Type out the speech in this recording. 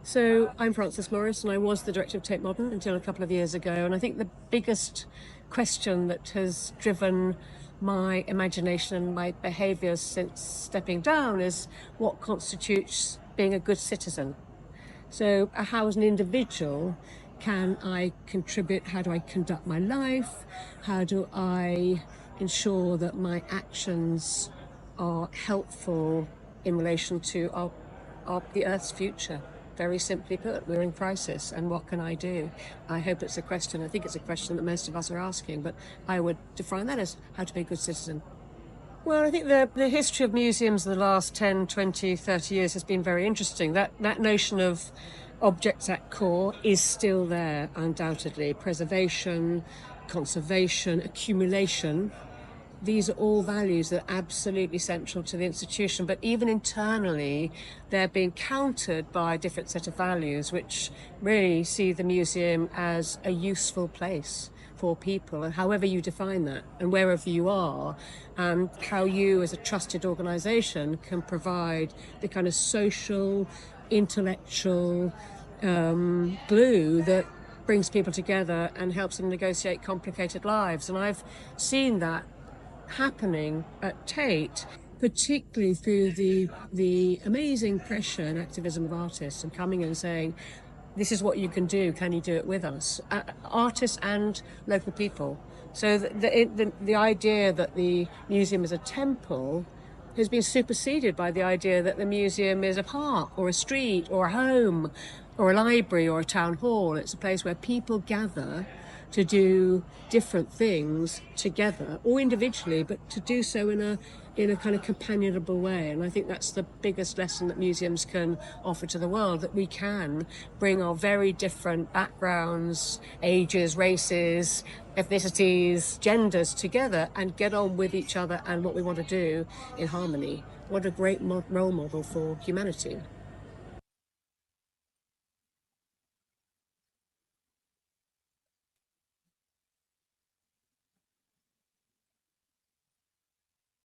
So I'm Frances Morris, and I was the director of Tate Modern until a couple of years ago. And I think the biggest question that has driven my imagination and my behaviour since stepping down is what constitutes being a good citizen. So how as an individual can I contribute? How do I conduct my life? How do I ensure that my actions are helpful in relation to the Earth's future? Very simply put, we're in crisis, and what can I do? I hope it's a question, I think it's a question that most of us are asking, but I would define that as how to be a good citizen. Well, I think the history of museums in the last 10, 20, 30 years has been very interesting. That notion of objects at core is still there, undoubtedly. Preservation, conservation, accumulation. These are all values that are absolutely central to the institution, but even internally, they're being countered by a different set of values, which really see the museum as a useful place for people, and however you define that, and wherever you are, and how you as a trusted organisation can provide the kind of social, intellectual glue that brings people together and helps them negotiate complicated lives. And I've seen that happening at Tate, particularly through the amazing pressure and activism of artists, and coming and saying, this is what you can do, can you do it with us? Artists and local people. So the idea that the museum is a temple has been superseded by the idea that the museum is a park or a street or a home or a library or a town hall. It's a place where people gather to do different things together or individually, but to do so in a kind of companionable way. And I think that's the biggest lesson that museums can offer to the world, that we can bring our very different backgrounds, ages, races, ethnicities, genders together and get on with each other and what we want to do in harmony. What a great role model for humanity.